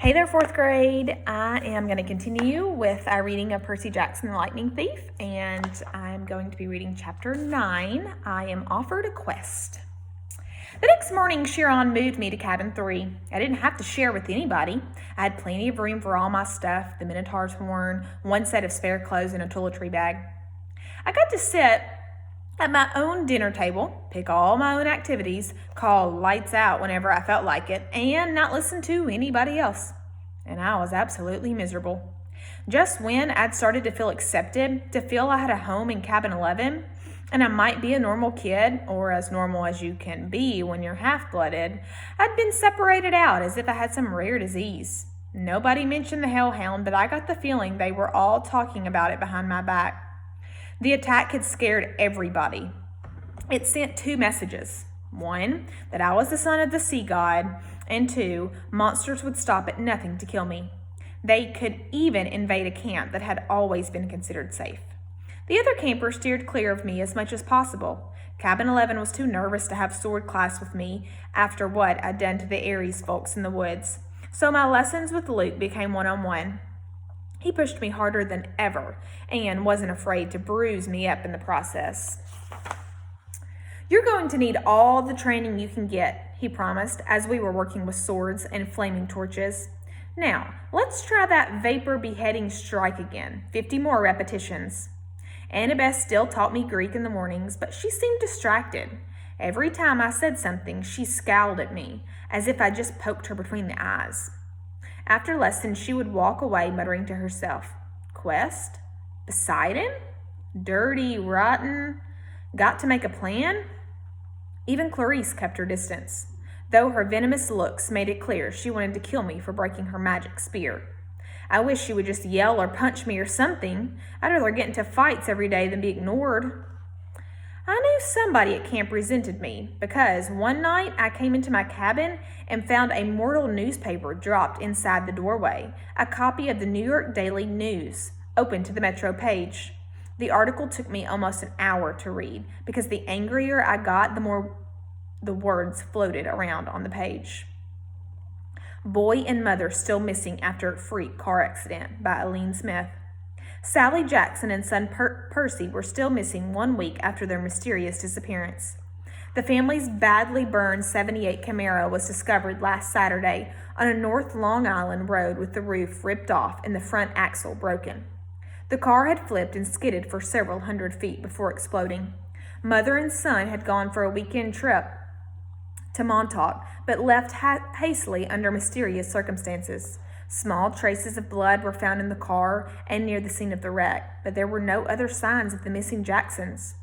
Hey there, fourth grade. I am going to continue with our reading of Percy Jackson the Lightning Thief, and I'm going to be reading chapter 9. I am offered a quest. The next morning, Chiron moved me to cabin 3. I didn't have to share with anybody. I had plenty of room for all my stuff, the Minotaur's horn, one set of spare clothes, and a toiletry bag. I got to sit at my own dinner table, pick all my own activities, call lights out whenever I felt like it, and not listen to anybody else. And I was absolutely miserable. Just when I'd started to feel accepted, to feel I had a home in cabin 11, and I might be a normal kid, or as normal as you can be when you're half-blooded, I'd been separated out as if I had some rare disease. Nobody mentioned the hellhound, but I got the feeling they were all talking about it behind my back. The attack had scared everybody. It sent 2 messages. 1, that I was the son of the sea god, and 2, monsters would stop at nothing to kill me. They could even invade a camp that had always been considered safe. The other campers steered clear of me as much as possible. Cabin 11 was too nervous to have sword class with me after what I'd done to the Ares folks in the woods, so my lessons with Luke became one-on-one. He pushed me harder than ever and wasn't afraid to bruise me up in the process. "You're going to need all the training you can get," he promised as we were working with swords and flaming torches. "Now, let's try that vapor beheading strike again, 50 more repetitions." Annabeth still taught me Greek in the mornings, but she seemed distracted. Every time I said something, she scowled at me, as if I just poked her between the eyes. After lessons, she would walk away muttering to herself, "Quest? Poseidon? Dirty, rotten? Got to make a plan?" Even Clarice kept her distance, though her venomous looks made it clear she wanted to kill me for breaking her magic spear. I wish she would just yell or punch me or something. I'd rather get into fights every day than be ignored. I knew somebody at camp resented me because one night I came into my cabin and found a mortal newspaper dropped inside the doorway, a copy of the New York Daily News, open to the Metro page. The article took me almost an hour to read because the angrier I got, the more the words floated around on the page. "Boy and mother still missing after freak car accident" by Aline Smith. Sally Jackson and son Percy were still missing 1 week after their mysterious disappearance. The family's badly burned 78 Camaro was discovered last Saturday on a North Long Island road with the roof ripped off and the front axle broken. The car had flipped and skidded for several hundred feet before exploding. Mother and son had gone for a weekend trip to Montauk, but left hastily under mysterious circumstances. Small traces of blood were found in the car and near the scene of the wreck, but there were no other signs of the missing Jacksons.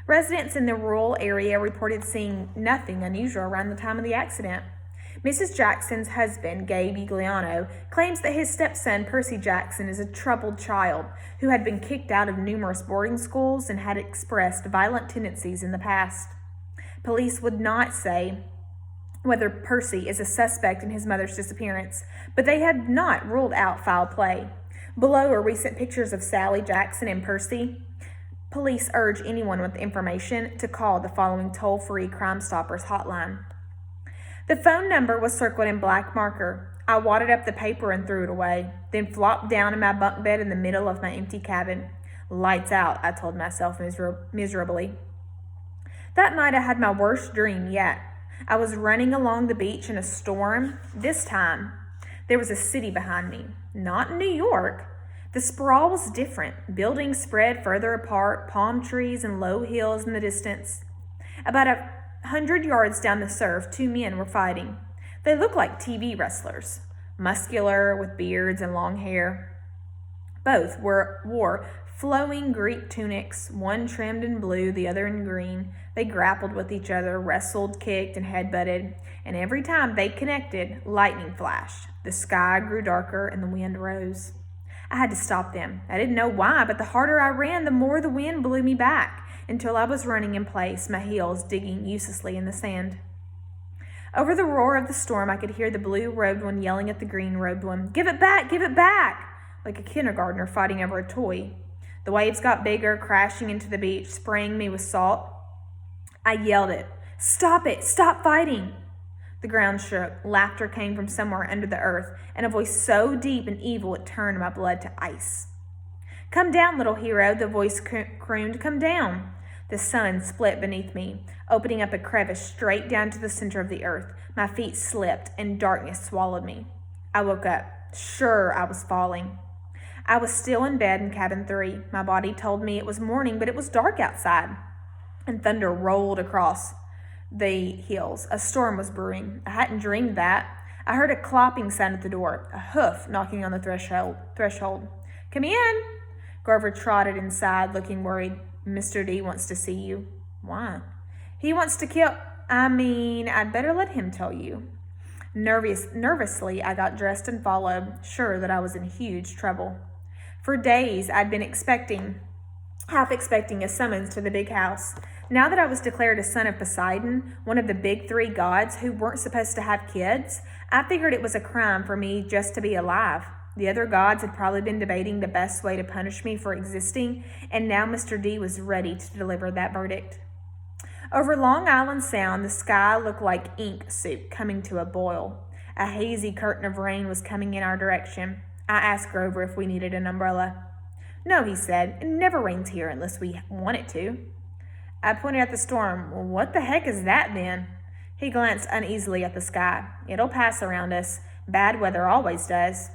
Residents in the rural area reported seeing nothing unusual around the time of the accident. Mrs. Jackson's husband, Gabe Igliano, claims that his stepson, Percy Jackson, is a troubled child who had been kicked out of numerous boarding schools and had expressed violent tendencies in the past. Police would not say whether Percy is a suspect in his mother's disappearance, but they had not ruled out foul play. Below are recent pictures of Sally Jackson and Percy. Police urge anyone with information to call the following toll-free Crime Stoppers hotline. The phone number was circled in black marker. I wadded up the paper and threw it away, then flopped down in my bunk bed in the middle of my empty cabin. "Lights out," I told myself miserably. That night I had my worst dream yet. I was running along the beach in a storm. This time, there was a city behind me. Not New York. The sprawl was different. Buildings spread further apart, palm trees and low hills in the distance. About 100 yards down the surf, 2 men were fighting. They looked like TV wrestlers, muscular with beards and long hair. Both wore flowing Greek tunics, one trimmed in blue, the other in green. They grappled with each other, wrestled, kicked, and headbutted, and every time they connected, lightning flashed. The sky grew darker and the wind rose. I had to stop them. I didn't know why, but the harder I ran, the more the wind blew me back, until I was running in place, my heels digging uselessly in the sand. Over the roar of the storm, I could hear the blue-robed one yelling at the green-robed one, "Give it back! Give it back!" like a kindergartner fighting over a toy. The waves got bigger, crashing into the beach, spraying me with salt. I yelled it, "Stop it! Stop fighting!" The ground shook. Laughter came from somewhere under the earth, and a voice so deep and evil it turned my blood to ice. "Come down, little hero," the voice crooned. "Come down." The sun split beneath me, opening up a crevice straight down to the center of the earth. My feet slipped, and darkness swallowed me. I woke up. Sure, I was falling. I was still in bed in cabin 3. My body told me it was morning, but it was dark outside, and thunder rolled across the hills. A storm was brewing. I hadn't dreamed that. I heard a clopping sound at the door, a hoof knocking on the threshold. "Come in." Grover trotted inside, looking worried. "Mr. D wants to see you." "Why?" "He wants to kill... I'd better let him tell you." Nervously, I got dressed and followed, sure that I was in huge trouble. For days, I'd been half expecting a summons to the big house. Now that I was declared a son of Poseidon, one of the big 3 gods who weren't supposed to have kids, I figured it was a crime for me just to be alive. The other gods had probably been debating the best way to punish me for existing, and now Mr. D was ready to deliver that verdict. Over Long Island Sound, the sky looked like ink soup coming to a boil. A hazy curtain of rain was coming in our direction. I asked Grover if we needed an umbrella. "No," he said. "It never rains here unless we want it to." I pointed at the storm. "Well, what the heck is that then?" He glanced uneasily at the sky. "It'll pass around us. Bad weather always does."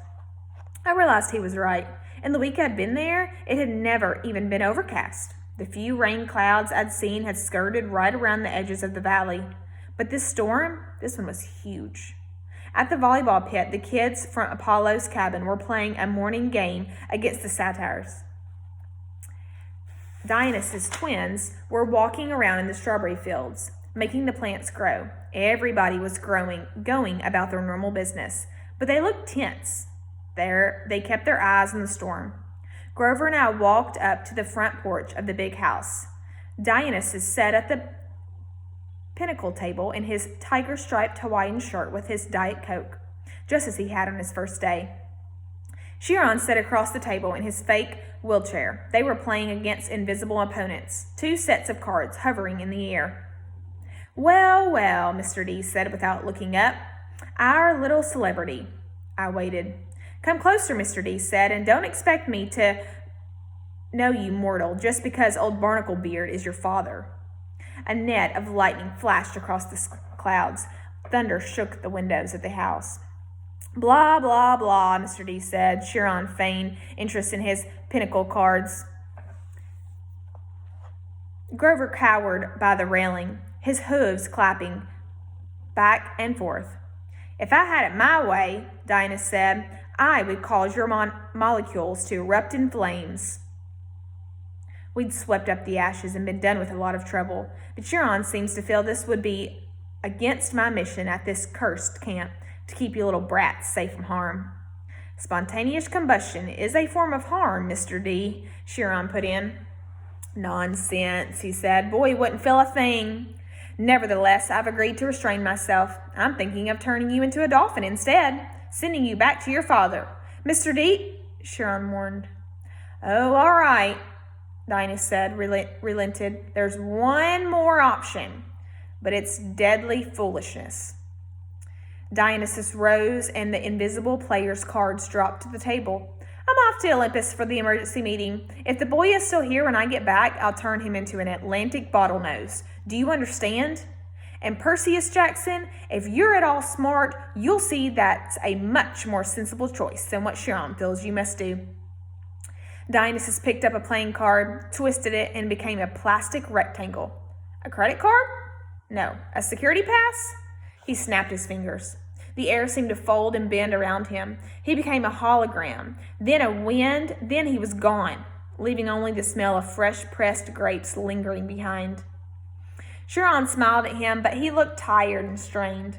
I realized he was right. In the week I'd been there, it had never even been overcast. The few rain clouds I'd seen had skirted right around the edges of the valley. But this storm, this one was huge. At the volleyball pit, the kids from Apollo's cabin were playing a morning game against the Satyrs. Dionysus' twins were walking around in the strawberry fields, making the plants grow. Everybody was going about their normal business, but they looked tense. They kept their eyes on the storm. Grover and I walked up to the front porch of the big house. Dionysus sat at the pinnacle table in his tiger-striped Hawaiian shirt with his Diet Coke, just as he had on his first day. Chiron sat across the table in his fake wheelchair. They were playing against invisible opponents, 2 sets of cards hovering in the air. Well, Mr. D said without looking up. "Our little celebrity." I waited. "Come closer," Mr. D said, "and don't expect me to know you mortal just because old Barnacle Beard is your father." A net of lightning flashed across the clouds. Thunder shook the windows of the house. "Blah, blah, blah," Mr. D said. Chiron feigned interest in his pinnacle cards. Grover cowered by the railing, his hooves clapping back and forth. "If I had it my way," Dionysus said, "I would cause your molecules to erupt in flames." We'd swept up the ashes and been done with a lot of trouble, but Chiron seems to feel this would be against my mission at this cursed camp to keep you little brats safe from harm. "Spontaneous combustion is a form of harm, Mr. D," Chiron put in. "Nonsense," he said. "Boy wouldn't feel a thing." "Nevertheless, I've agreed to restrain myself. I'm thinking of turning you into a dolphin instead, sending you back to your father." "Mr. D," Chiron warned. "Oh, all right," Dionysus said, relented. "There's one more option, but it's deadly foolishness." Dionysus rose, and the invisible player's cards dropped to the table. "I'm off to Olympus for the emergency meeting. If the boy is still here when I get back, I'll turn him into an Atlantic bottlenose. Do you understand? And Perseus Jackson, if you're at all smart, you'll see that's a much more sensible choice than what Chiron feels you must do." Dionysus picked up a playing card, twisted it, and became a plastic rectangle. "A credit card? No. A security pass?" He snapped his fingers. The air seemed to fold and bend around him. He became a hologram, then a wind, then he was gone, leaving only the smell of fresh-pressed grapes lingering behind. Chiron smiled at him, but he looked tired and strained.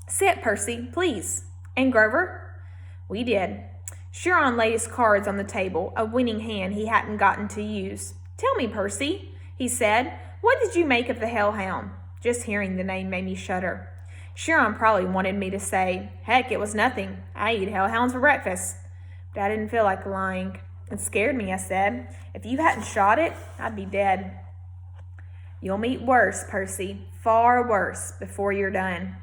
"Sit, Percy, please. And Grover?" We did. Chiron laid his cards on the table, a winning hand he hadn't gotten to use. "Tell me, Percy," he said, "what did you make of the hellhound?" Just hearing the name made me shudder. Chiron probably wanted me to say, "Heck, it was nothing. I eat hellhounds for breakfast." But I didn't feel like lying. It scared me, I said. "If you hadn't shot it, I'd be dead." "You'll meet worse, Percy, far worse, before you're done."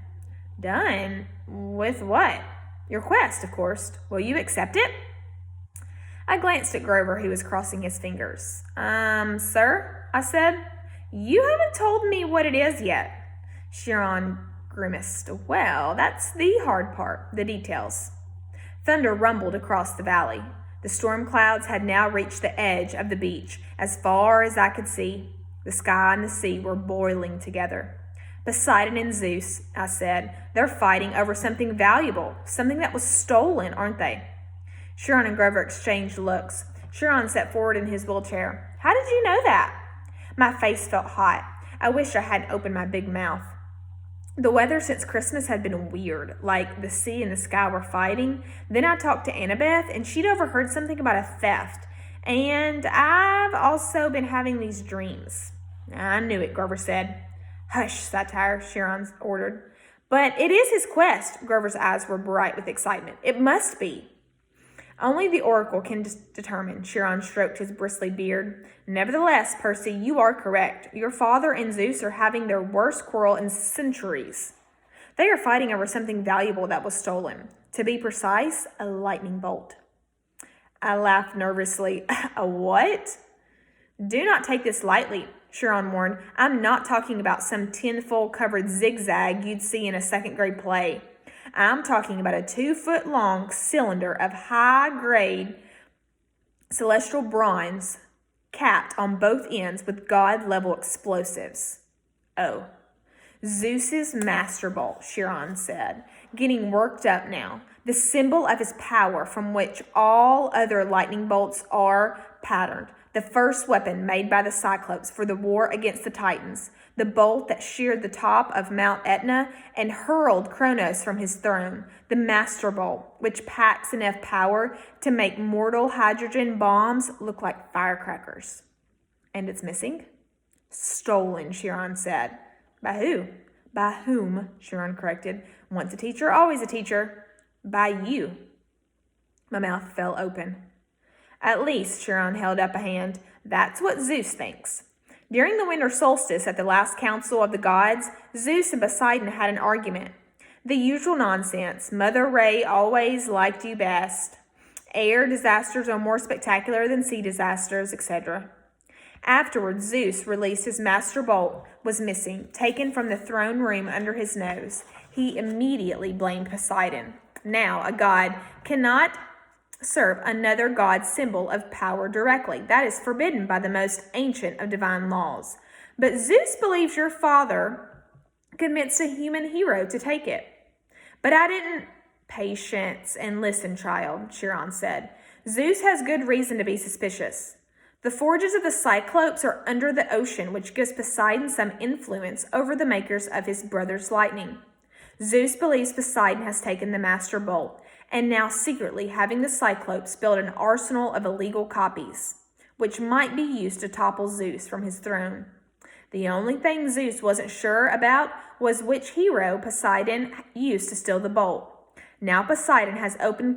Done? With what? Your quest, of course. Will you accept it? I glanced at Grover, who was crossing his fingers. Sir, I said, you haven't told me what it is yet. Chiron grimaced. Well, that's the hard part, the details. Thunder rumbled across the valley. The storm clouds had now reached the edge of the beach, as far as I could see. The sky and the sea were boiling together. Poseidon and Zeus, I said, they're fighting over something valuable, something that was stolen, aren't they? Chiron and Grover exchanged looks. Chiron sat forward in his wheelchair. How did you know that? My face felt hot. I wished I hadn't opened my big mouth. The weather since Christmas had been weird, like the sea and the sky were fighting. Then I talked to Annabeth, and she'd overheard something about a theft. And I've also been having these dreams. I knew it, Grover said. Hush, satire, Chiron ordered. But it is his quest. Grover's eyes were bright with excitement. It must be. Only the oracle can determine. Chiron stroked his bristly beard. Nevertheless, Percy, you are correct. Your father and Zeus are having their worst quarrel in centuries. They are fighting over something valuable that was stolen. To be precise, a lightning bolt. I laughed nervously. A what? Do not take this lightly, Chiron warned. I'm not talking about some tinfoil covered zigzag you'd see in a second grade play. I'm talking about a 2-foot-long cylinder of high-grade celestial bronze capped on both ends with god-level explosives. Oh, Zeus's master bolt, Chiron said, getting worked up now. The symbol of his power from which all other lightning bolts are patterned. The first weapon made by the Cyclopes for the war against the Titans. The bolt that sheared the top of Mount Etna and hurled Kronos from his throne. The Master Bolt, which packs enough power to make mortal hydrogen bombs look like firecrackers. And it's missing? Stolen, Chiron said. By who? By whom, Chiron corrected. Once a teacher, always a teacher. By you. My mouth fell open. At least, Chiron held up a hand, that's what Zeus thinks. During the winter solstice at the last council of the gods, Zeus and Poseidon had an argument. The usual nonsense. Mother Ray always liked you best. Air disasters are more spectacular than sea disasters, etc. Afterwards, Zeus released his master bolt, was missing, taken from the throne room under his nose. He immediately blamed Poseidon. Now, a god cannot serve another god's symbol of power directly. That is forbidden by the most ancient of divine laws. But Zeus believes your father convinced a human hero to take it. But I didn't. Patience and listen, child, Chiron said. Zeus has good reason to be suspicious. The forges of the Cyclopes are under the ocean, which gives Poseidon some influence over the makers of his brother's lightning. Zeus believes Poseidon has taken the master bolt, and now secretly having the Cyclopes build an arsenal of illegal copies, which might be used to topple Zeus from his throne. The only thing Zeus wasn't sure about was which hero Poseidon used to steal the bolt. Now Poseidon has openly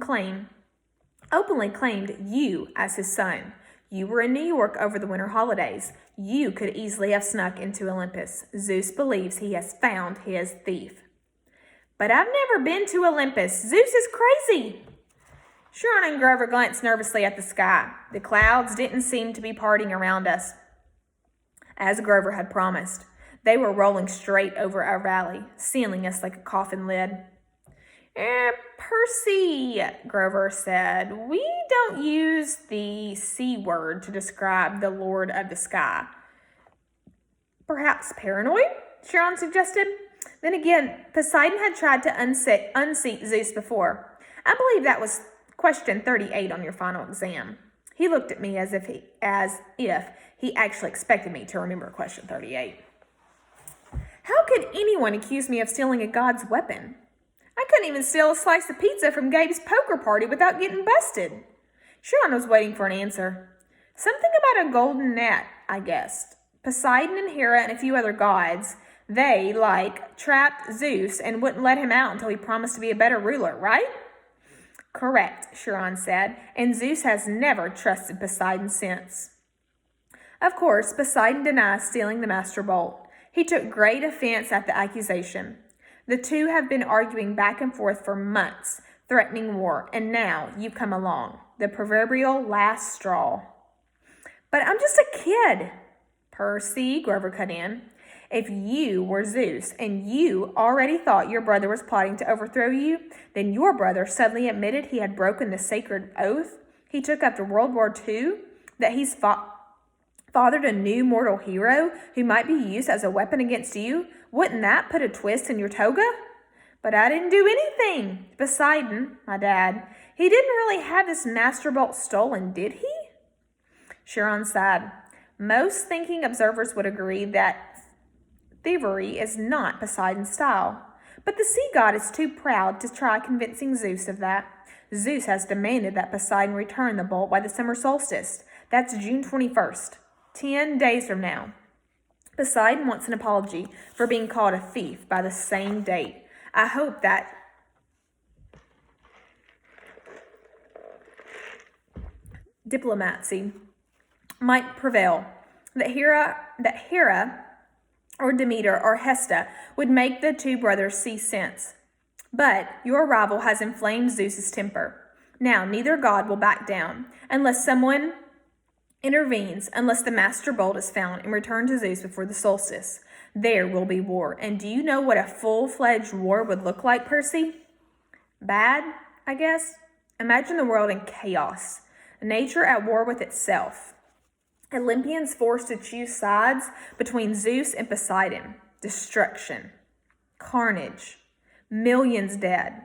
claimed you as his son. You were in New York over the winter holidays. You could easily have snuck into Olympus. Zeus believes he has found his thief. But I've never been to Olympus. Zeus is crazy. Chiron and Grover glanced nervously at the sky. The clouds didn't seem to be parting around us, as Grover had promised. They were rolling straight over our valley, sealing us like a coffin lid. Percy, Grover said, we don't use the C word to describe the Lord of the Sky. Perhaps paranoid, Chiron suggested. Then again, Poseidon had tried to unseat Zeus before. I believe that was question 38 on your final exam. He looked at me as if he actually expected me to remember question 38. How could anyone accuse me of stealing a god's weapon? I couldn't even steal a slice of pizza from Gabe's poker party without getting busted. Chiron was waiting for an answer. Something about a golden net, I guessed. Poseidon and Hera and a few other gods, they, trapped Zeus and wouldn't let him out until he promised to be a better ruler, right? Correct, Chiron said, and Zeus has never trusted Poseidon since. Of course, Poseidon denies stealing the master bolt. He took great offense at the accusation. The two have been arguing back and forth for months, threatening war, and now you come along, the proverbial last straw. But I'm just a kid. Percy, Grover cut in. If you were Zeus and you already thought your brother was plotting to overthrow you, then your brother suddenly admitted he had broken the sacred oath he took after World War II, that he's fathered a new mortal hero who might be used as a weapon against you. Wouldn't that put a twist in your toga? But I didn't do anything. Poseidon, my dad, he didn't really have this master bolt stolen, did he? Chiron sighed. Most thinking observers would agree that thievery is not Poseidon's style, but the sea god is too proud to try convincing Zeus of that. Zeus has demanded that Poseidon return the bolt by the summer solstice. That's June 21st, 10 days from now. Poseidon wants an apology for being called a thief by the same date. I hope that diplomacy might prevail, that Hera or Demeter or Hesta would make the two brothers see sense. But your rival has inflamed Zeus's temper. Now, neither god will back down unless someone intervenes, unless the master bolt is found and returned to Zeus before the solstice. There will be war. And do you know what a full-fledged war would look like, Percy? Bad, I guess. Imagine the world in chaos. Nature at war with itself. Olympians forced to choose sides between Zeus and Poseidon. Destruction. Carnage. Millions dead.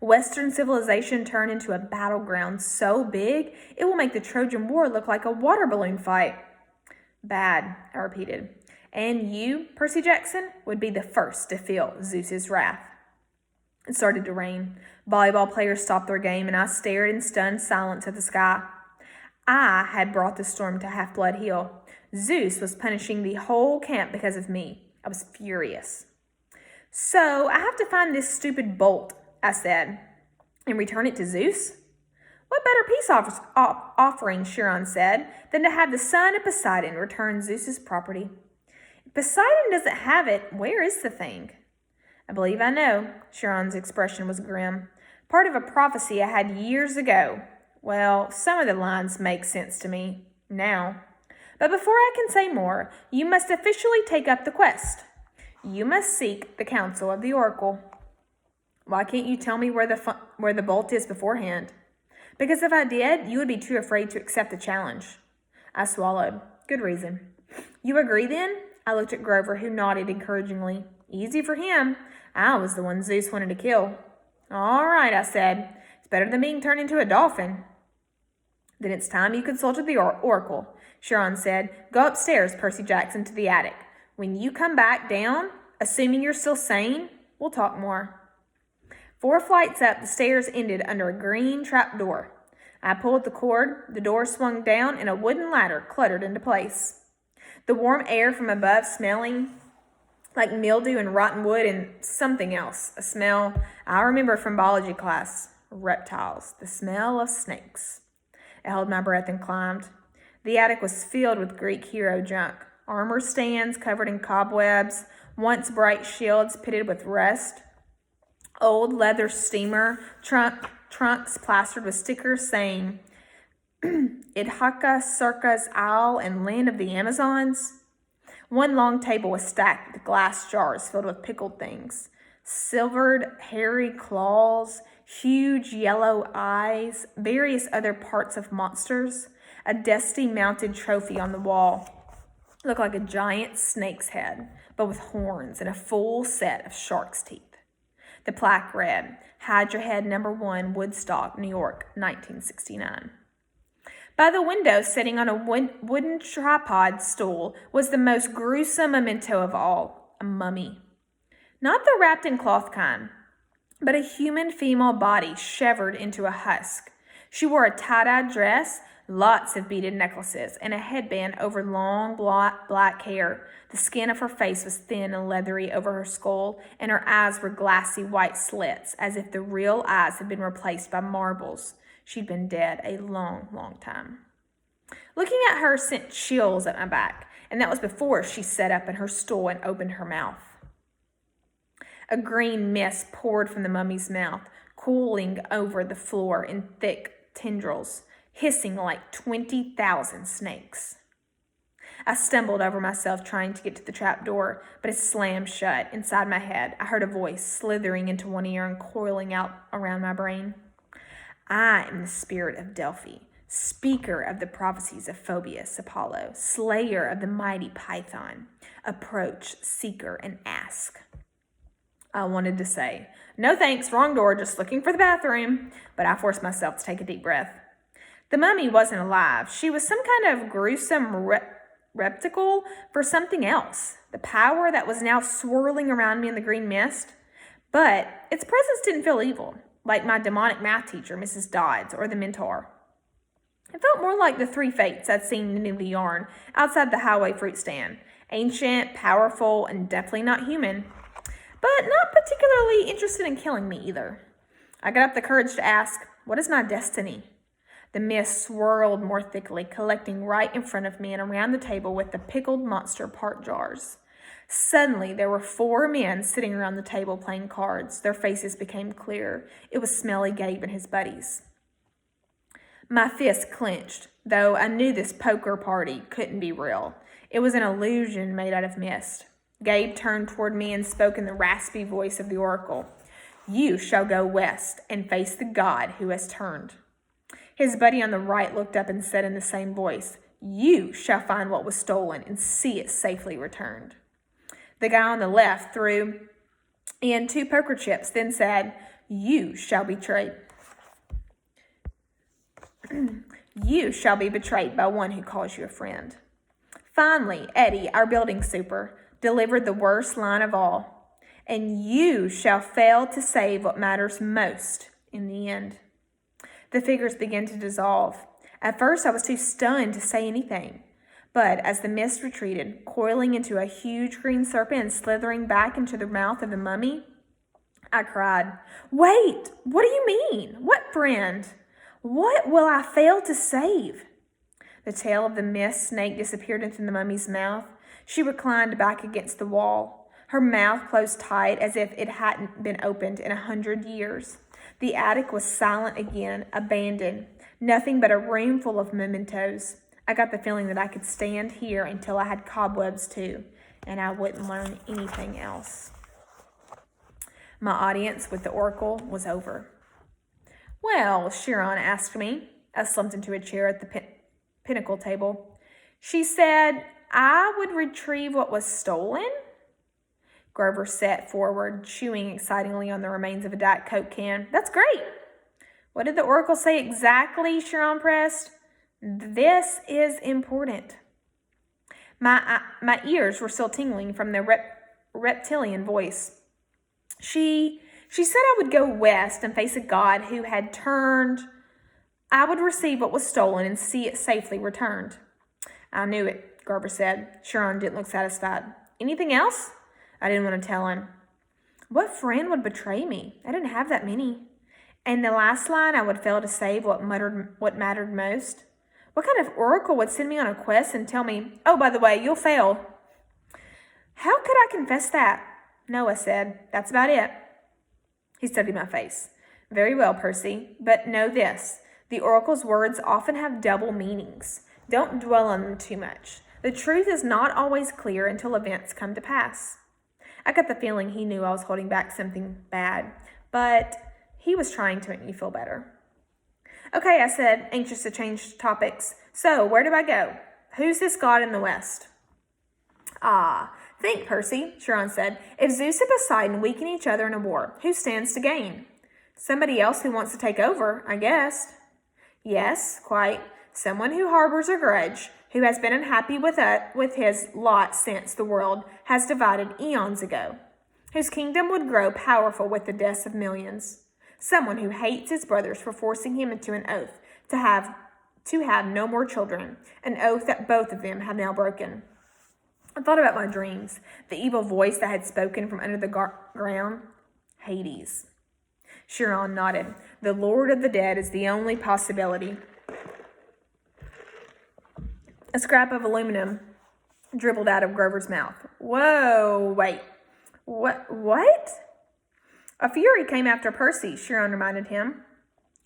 Western civilization turned into a battleground so big it will make the Trojan War look like a water balloon fight. Bad, I repeated. And you, Percy Jackson, would be the first to feel Zeus's wrath. It started to rain. Volleyball players stopped their game, and I stared in stunned silence at the sky. I had brought the storm to Half-Blood Hill. Zeus was punishing the whole camp because of me. I was furious. So I have to find this stupid bolt, I said, and return it to Zeus? What better peace offering, Chiron said, than to have the son of Poseidon return Zeus's property? If Poseidon doesn't have it, where is the thing? I believe I know. Chiron's expression was grim. Part of a prophecy I had years ago. Well, some of the lines make sense to me now. But before I can say more, you must officially take up the quest. You must seek the counsel of the oracle. Why can't you tell me where the bolt is beforehand? Because if I did, you would be too afraid to accept the challenge. I swallowed. Good reason. You agree then? I looked at Grover, who nodded encouragingly. Easy for him. I was the one Zeus wanted to kill. All right, I said. It's better than being turned into a dolphin. Then it's time you consulted the oracle, Chiron said. Go upstairs, Percy Jackson, to the attic. When you come back down, assuming you're still sane, we'll talk more. 4 flights up, the stairs ended under a green trapdoor. I pulled the cord, the door swung down, and a wooden ladder cluttered into place. The warm air from above smelling like mildew and rotten wood and something else, a smell I remember from biology class, reptiles, the smell of snakes. I held my breath and climbed. The attic was filled with Greek hero junk, armor stands covered in cobwebs, once bright shields pitted with rust, old leather steamer trunks plastered with stickers saying, Ithaca, Circus, Isle, and Land of the Amazons. One long table was stacked with glass jars filled with pickled things, silvered, hairy claws, huge yellow eyes, various other parts of monsters, a dusty mounted trophy on the wall. It looked like a giant snake's head, but with horns and a full set of shark's teeth. The plaque read, Hydra Head No. 1, Woodstock, New York, 1969. By the window, sitting on a wooden tripod stool, was the most gruesome memento of all, a mummy. Not the wrapped in cloth kind, but a human female body shivered into a husk. She wore a tie-dye dress, lots of beaded necklaces, and a headband over long black hair. The skin of her face was thin and leathery over her skull, and her eyes were glassy white slits, as if the real eyes had been replaced by marbles. She'd been dead a long, long time. Looking at her sent chills up my back, and that was before she sat up in her stool and opened her mouth. A green mist poured from the mummy's mouth, cooling over the floor in thick tendrils, hissing like 20,000 snakes. I stumbled over myself trying to get to the trap door, but it slammed shut. Inside my head, I heard a voice slithering into one ear and coiling out around my brain. I am the spirit of Delphi, speaker of the prophecies of Phoebus Apollo, slayer of the mighty Python. Approach, seeker, and ask. I wanted to say, no thanks, wrong door, just looking for the bathroom, but I forced myself to take a deep breath. The mummy wasn't alive. She was some kind of gruesome receptacle for something else, the power that was now swirling around me in the green mist. But its presence didn't feel evil, like my demonic math teacher, Mrs. Dodds, or the mentor. It felt more like the three fates I'd seen knitting the yarn outside the highway fruit stand. Ancient, powerful, and definitely not human, but not particularly interested in killing me either. I got up the courage to ask, what is my destiny? The mist swirled more thickly, collecting right in front of me and around the table with the pickled monster part jars. Suddenly, there were 4 men sitting around the table playing cards. Their faces became clear. It was Smelly Gabe and his buddies. My fist clenched, though I knew this poker party couldn't be real. It was an illusion made out of mist. Gabe turned toward me and spoke in the raspy voice of the oracle. You shall go west and face the god who has turned. His buddy on the right looked up and said in the same voice, you shall find what was stolen and see it safely returned. The guy on the left threw in 2 poker chips, then said, you shall betray. You shall be betrayed by one who calls you a friend. Finally, Eddie, our building super, delivered the worst line of all. And you shall fail to save what matters most in the end. The figures began to dissolve. At first, I was too stunned to say anything. But as the mist retreated, coiling into a huge green serpent and slithering back into the mouth of the mummy, I cried, wait, what do you mean? What friend? What will I fail to save? The tail of the mist snake disappeared into the mummy's mouth. She reclined back against the wall. Her mouth closed tight as if it hadn't been opened in 100 years. The attic was silent again, abandoned, nothing but a room full of mementos. I got the feeling that I could stand here until I had cobwebs too, and I wouldn't learn anything else. My audience with the oracle was over. Well, Chiron asked me. I slumped into a chair at the pinnacle table. She said I would retrieve what was stolen. Grover sat forward, chewing excitingly on the remains of a Diet Coke can. That's great. What did the oracle say exactly? Chiron pressed. This is important. My ears were still tingling from the reptilian voice. She said I would go west and face a god who had turned. I would receive what was stolen and see it safely returned. I knew it, Grover said. Chiron didn't look satisfied. Anything else? I didn't want to tell him. What friend would betray me? I didn't have that many. And the last line, I would fail to save what mattered most. What kind of oracle would send me on a quest and tell me, oh, by the way, you'll fail? How could I confess that? No, I said. That's about it. He studied my face. Very well, Percy, but know this. The oracle's words often have double meanings. Don't dwell on them too much. The truth is not always clear until events come to pass. I got the feeling he knew I was holding back something bad, but he was trying to make me feel better. Okay, I said, anxious to change topics. So, where do I go? Who's this god in the west? Think, Percy, Chiron said. If Zeus and Poseidon weaken each other in a war, who stands to gain? Somebody else who wants to take over, I guessed. Yes, quite. Someone who harbors a grudge, who has been unhappy with his lot since the world has divided eons ago, whose kingdom would grow powerful with the deaths of millions. Someone who hates his brothers for forcing him into an oath to have no more children, an oath that both of them have now broken. I thought about my dreams, the evil voice that had spoken from under the ground. Hades. Chiron nodded. The Lord of the Dead is the only possibility. A scrap of aluminum dribbled out of Grover's mouth. Whoa, wait. What? A fury came after Percy, Chiron reminded him.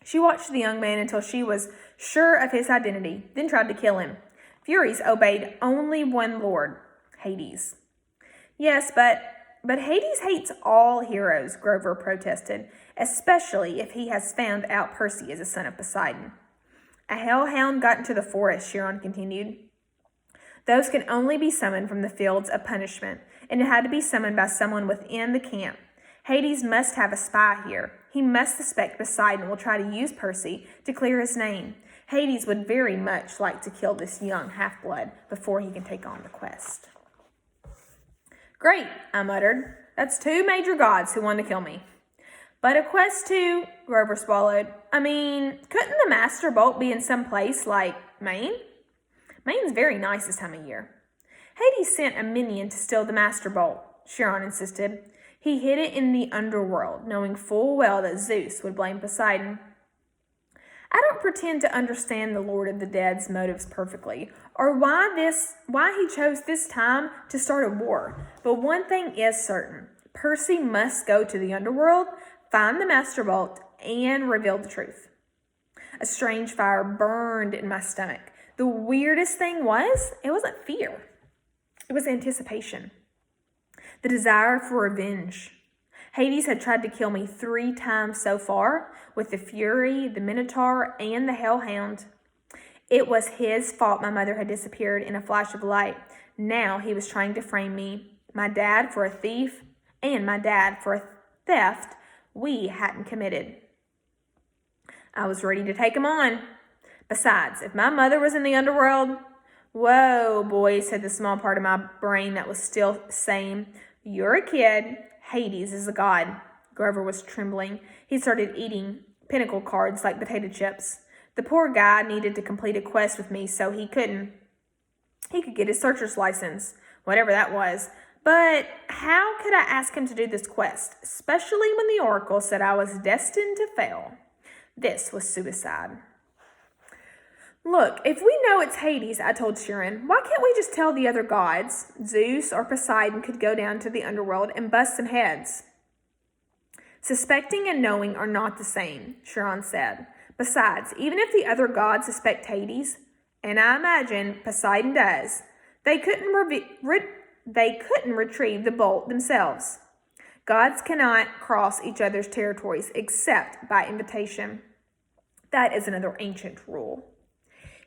She watched the young man until she was sure of his identity, then tried to kill him. Furies obeyed only one lord, Hades. Yes, but Hades hates all heroes, Grover protested, especially if he has found out Percy is a son of Poseidon. A hellhound got into the forest, Chiron continued. Those can only be summoned from the fields of punishment, and it had to be summoned by someone within the camp. Hades must have a spy here. He must suspect Poseidon will try to use Percy to clear his name. Hades would very much like to kill this young half-blood before he can take on the quest. Great, I muttered. That's 2 major gods who want to kill me. But a quest too, Grover swallowed. I mean, couldn't the Master Bolt be in some place like Maine? Maine's very nice this time of year. Hades sent a minion to steal the Master Bolt, Chiron insisted. He hid it in the underworld, knowing full well that Zeus would blame Poseidon. I don't pretend to understand the Lord of the Dead's motives perfectly, or why he chose this time to start a war. But one thing is certain. Percy must go to the underworld, find the Master Bolt, and reveal the truth. A strange fire burned in my stomach. The weirdest thing was, it wasn't fear. It was anticipation. The desire for revenge. Hades had tried to kill me 3 times so far, with the Fury, the Minotaur, and the Hellhound. It was his fault my mother had disappeared in a flash of light. Now he was trying to frame me, my dad for a thief, and my dad for a theft we hadn't committed. I was ready to take him on. Besides, if my mother was in the underworld, whoa, boy, said the small part of my brain that was still sane. You're a kid. Hades is a god. Grover was trembling. He started eating pinnacle cards like potato chips. The poor guy needed to complete a quest with me so he could get his searcher's license, whatever that was. But how could I ask him to do this quest, especially when the oracle said I was destined to fail? This was suicide. Look, if we know it's Hades, I told Chiron, why can't we just tell the other gods? Zeus or Poseidon could go down to the underworld and bust some heads. Suspecting and knowing are not the same, Chiron said. Besides, even if the other gods suspect Hades, and I imagine Poseidon does, they couldn't retrieve the bolt themselves. Gods cannot cross each other's territories except by invitation. That is another ancient rule.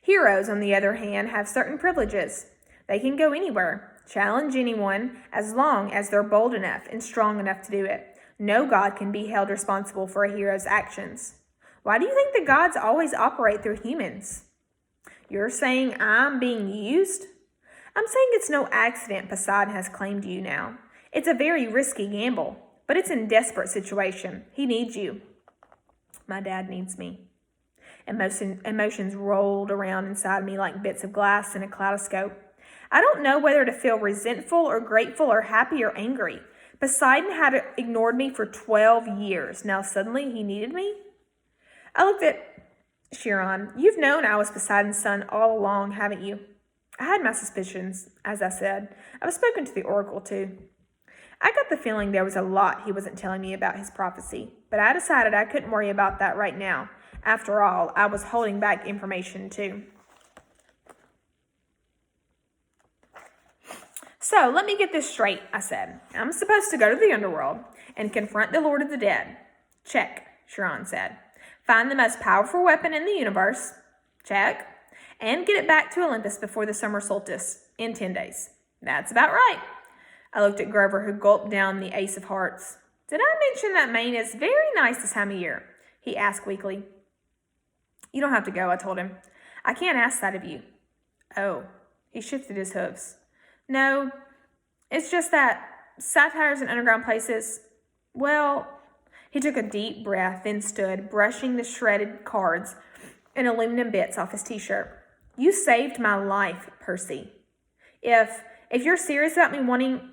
Heroes, on the other hand, have certain privileges. They can go anywhere, challenge anyone, as long as they're bold enough and strong enough to do it. No god can be held responsible for a hero's actions. Why do you think the gods always operate through humans? You're saying I'm being used? I'm saying it's no accident Poseidon has claimed you now. It's a very risky gamble, but it's a desperate situation. He needs you. My dad needs me. Emotions rolled around inside me like bits of glass in a kaleidoscope. I don't know whether to feel resentful or grateful or happy or angry. Poseidon had ignored me for 12 years. Now suddenly he needed me? I looked at Chiron. You've known I was Poseidon's son all along, haven't you? I had my suspicions, as I said. I've spoken to the oracle too. I got the feeling there was a lot he wasn't telling me about his prophecy, but I decided I couldn't worry about that right now. After all, I was holding back information too. So, let me get this straight, I said. I'm supposed to go to the underworld and confront the Lord of the Dead. Check, Chiron said. Find the most powerful weapon in the universe. Check. And get it back to Olympus before the summer solstice in 10 days. That's about right. I looked at Grover, who gulped down the ace of hearts. Did I mention that Maine is very nice this time of year? He asked weakly. You don't have to go, I told him. I can't ask that of you. Oh, he shifted his hooves. No, it's just that satires in underground places, well, he took a deep breath, then stood, brushing the shredded cards and aluminum bits off his t-shirt. You saved my life, Percy. If you're serious about me wanting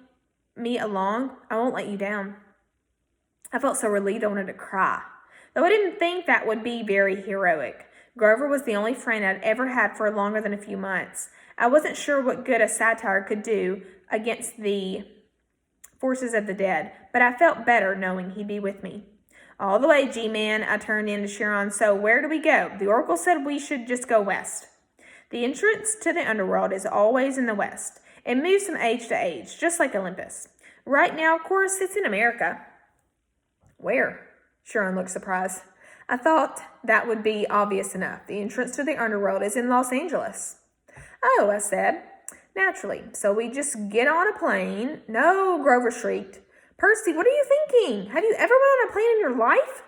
me along, I won't let you down. I felt so relieved I wanted to cry, though I didn't think that would be very heroic. Grover was the only friend I'd ever had for longer than a few months. I wasn't sure what good a satire could do against the forces of the dead, but I felt better knowing he'd be with me. All the way, G-Man, I turned in to Chiron. So where do we go? The oracle said we should just go west. The entrance to the underworld is always in the west. It moves from age to age, just like Olympus. Right now, of course, it's in America. Where? Chiron looked surprised. I thought that would be obvious enough. The entrance to the underworld is in Los Angeles. Oh, I said. Naturally. So we just get on a plane. No, Grover shrieked. Percy, what are you thinking? Have you ever been on a plane in your life?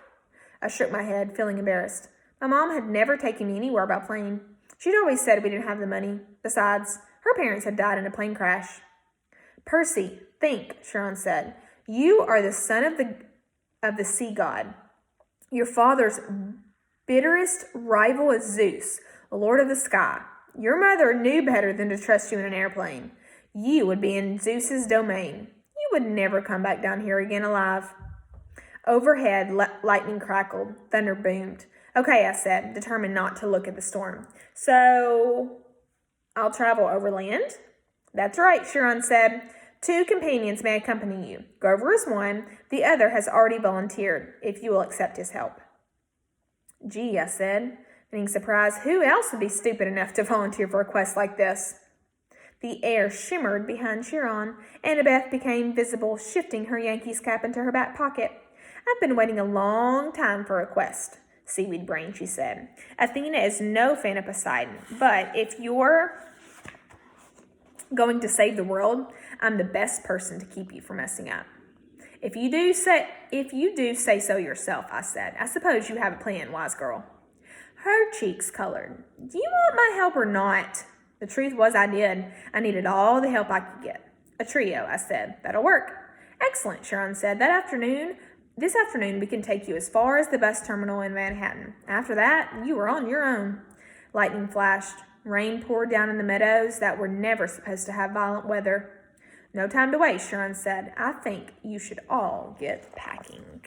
I shook my head, feeling embarrassed. My mom had never taken me anywhere by plane. She'd always said we didn't have the money. Besides, her parents had died in a plane crash. Percy, think, Chiron said. You are the son of the sea god. Your father's bitterest rival is Zeus, the lord of the sky. Your mother knew better than to trust you in an airplane. You would be in Zeus's domain. You would never come back down here again alive. Overhead, lightning crackled. Thunder boomed. Okay, I said, determined not to look at the storm. So, I'll travel overland? That's right, Chiron said. 2 companions may accompany you. Grover is one. The other has already volunteered, if you will accept his help. Gee, I said, being surprised. Who else would be stupid enough to volunteer for a quest like this? The air shimmered behind Chiron. Annabeth became visible, shifting her Yankees cap into her back pocket. I've been waiting a long time for a quest. Seaweed brain, she said. Athena is no fan of Poseidon, but if you're going to save the world, I'm the best person to keep you from messing up. If you do say so yourself, I said. I suppose you have a plan, wise girl. Her cheeks colored. Do you want my help or not? The truth was I did. I needed all the help I could get. A trio, I said. That'll work. Excellent, Chiron said. This afternoon we can take you as far as the bus terminal in Manhattan. After that, you are on your own. Lightning flashed. Rain poured down in the meadows that were never supposed to have violent weather. No time to waste, Chiron said. I think you should all get packing.